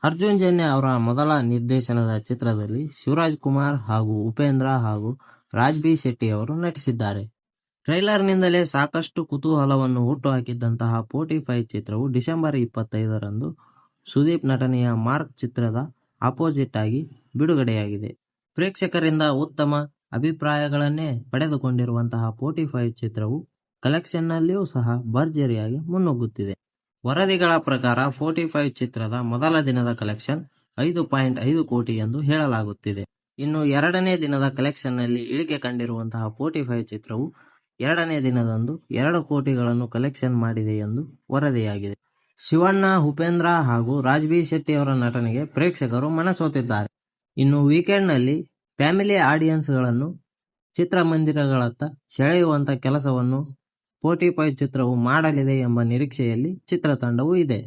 ಅರ್ಜುನ್ ಜನ್ಯ ಅವರ ಮೊದಲ ನಿರ್ದೇಶನದ ಚಿತ್ರದಲ್ಲಿ ಶಿವರಾಜ್ ಕುಮಾರ್ ಹಾಗೂ ಉಪೇಂದ್ರ ಹಾಗೂ ರಾಜ್ ಬಿ ಶೆಟ್ಟಿ ಅವರು ನಟಿಸಿದ್ದಾರೆ. ಟ್ರೈಲರ್ನಿಂದಲೇ ಸಾಕಷ್ಟು ಕುತೂಹಲವನ್ನು ಹುಟ್ಟುಹಾಕಿದ್ದಂತಹ 45 ಚಿತ್ರವು ಡಿಸೆಂಬರ್ 25ರಂದು ಸುದೀಪ್ ನಟನೆಯ ಮಾರ್ಕ್ ಚಿತ್ರದ ಅಪೋಸಿಟ್ ಆಗಿ ಬಿಡುಗಡೆಯಾಗಿದೆ. ಪ್ರೇಕ್ಷಕರಿಂದ ಉತ್ತಮ ಅಭಿಪ್ರಾಯಗಳನ್ನೇ ಪಡೆದುಕೊಂಡಿರುವಂತಹ 45 ಚಿತ್ರವು ಕಲೆಕ್ಷನ್ನಲ್ಲಿಯೂ ಸಹ ಭರ್ಜರಿಯಾಗಿ ಮುನ್ನುಗ್ಗುತ್ತಿದೆ. ವರದಿಗಳ ಪ್ರಕಾರ 45 ಚಿತ್ರದ ಮೊದಲ ದಿನದ ಕಲೆಕ್ಷನ್ 5.5 ಕೋಟಿ ಎಂದು ಹೇಳಲಾಗುತ್ತಿದೆ. ಇನ್ನು ಎರಡನೇ ದಿನದ ಕಲೆಕ್ಷನ್ನಲ್ಲಿ ಇಳಿಕೆ ಕಂಡಿರುವಂತಹ 45 ಚಿತ್ರವು ಎರಡನೇ ದಿನದಂದು 2 ಕೋಟಿಗಳನ್ನು ಕಲೆಕ್ಷನ್ ಮಾಡಿದೆ ಎಂದು ವರದಿಯಾಗಿದೆ. ಶಿವಣ್ಣ, ಉಪೇಂದ್ರ ಹಾಗೂ ರಾಜ್ ಬಿ ಶೆಟ್ಟಿ ಅವರ ನಟನೆಗೆ ಪ್ರೇಕ್ಷಕರು ಮನಸೋತಿದ್ದಾರೆ. ಇನ್ನು ವೀಕೆಂಡ್ನಲ್ಲಿ ಫ್ಯಾಮಿಲಿ ಆಡಿಯನ್ಸ್ಗಳನ್ನು ಚಿತ್ರಮಂದಿರಗಳತ್ತ ಸೆಳೆಯುವಂತ ಕೆಲಸವನ್ನು 45 ಚಿತ್ರವು ಮಾಡಲಿದೆ ಎಂಬ ನಿರೀಕ್ಷೆಯಲ್ಲಿ ಚಿತ್ರತಂಡವೂ ಇದೆ.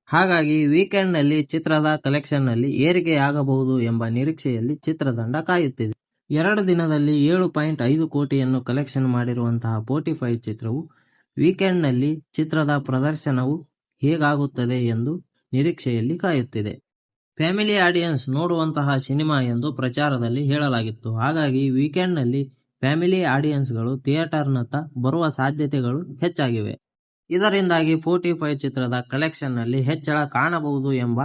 ಹಾಗಾಗಿ ವೀಕೆಂಡ್ನಲ್ಲಿ ಚಿತ್ರದ ಕಲೆಕ್ಷನ್ನಲ್ಲಿ ಏರಿಕೆಯಾಗಬಹುದು ಎಂಬ ನಿರೀಕ್ಷೆಯಲ್ಲಿ ಚಿತ್ರತಂಡ ಕಾಯುತ್ತಿದೆ. 2 ದಿನದಲ್ಲಿ 7.5 ಕೋಟಿಯನ್ನು ಕಲೆಕ್ಷನ್ ಮಾಡಿರುವಂತಹ 45 ಚಿತ್ರವು ವೀಕೆಂಡ್ನಲ್ಲಿ ಚಿತ್ರದ ಪ್ರದರ್ಶನವು ಹೇಗಾಗುತ್ತದೆ ಎಂದು ನಿರೀಕ್ಷೆಯಲ್ಲಿ ಕಾಯುತ್ತಿದೆ. ಫ್ಯಾಮಿಲಿ ಆಡಿಯನ್ಸ್ ನೋಡುವಂತಹ ಸಿನಿಮಾ ಎಂದು ಪ್ರಚಾರದಲ್ಲಿ ಹೇಳಲಾಗಿತ್ತು. ಹಾಗಾಗಿ ವೀಕೆಂಡ್ನಲ್ಲಿ ಫ್ಯಾಮಿಲಿ ಆಡಿಯನ್ಸ್ಗಳು ಥಿಯೇಟರ್ನತ್ತ ಬರುವ ಸಾಧ್ಯತೆಗಳು ಹೆಚ್ಚಾಗಿವೆ. ಇದರಿಂದಾಗಿ 45 ಚಿತ್ರದ ಕಲೆಕ್ಷನ್ನಲ್ಲಿ ಹೆಚ್ಚಳ ಕಾಣಬಹುದು ಎಂಬ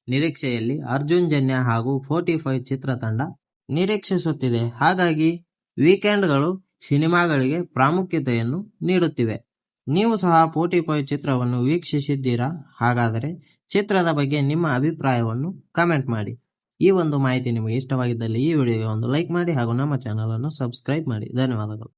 ನಿರೀಕ್ಷೆಯಲ್ಲಿ ಅರ್ಜುನ್ ಜನ್ಯ ಹಾಗೂ 45 ಚಿತ್ರತಂಡ ನಿರೀಕ್ಷಿಸುತ್ತಿದೆ. ಹಾಗಾಗಿ ವೀಕೆಂಡ್ಗಳು ಸಿನಿಮಾಗಳಿಗೆ ಪ್ರಾಮುಖ್ಯತೆಯನ್ನು ನೀಡುತ್ತಿವೆ. ನೀವು ಸಹ 45 ಚಿತ್ರವನ್ನು ವೀಕ್ಷಿಸಿದ್ದೀರಾ? ಹಾಗಾದರೆ ಚಿತ್ರದ ಬಗ್ಗೆ ನಿಮ್ಮ ಅಭಿಪ್ರಾಯವನ್ನು ಕಮೆಂಟ್ ಮಾಡಿ. ಈ ಒಂದು ಮಾಹಿತಿ ನಿಮಗೆ ಇಷ್ಟವಾಗಿದ್ದಲ್ಲಿ ಈ ವಿಡಿಯೋಗೆ ಒಂದು ಲೈಕ್ ಮಾಡಿ ಹಾಗೂ ನಮ್ಮ ಚಾನಲ್ ಅನ್ನು ಸಬ್ಸ್ಕ್ರೈಬ್ ಮಾಡಿ. ಧನ್ಯವಾದಗಳು.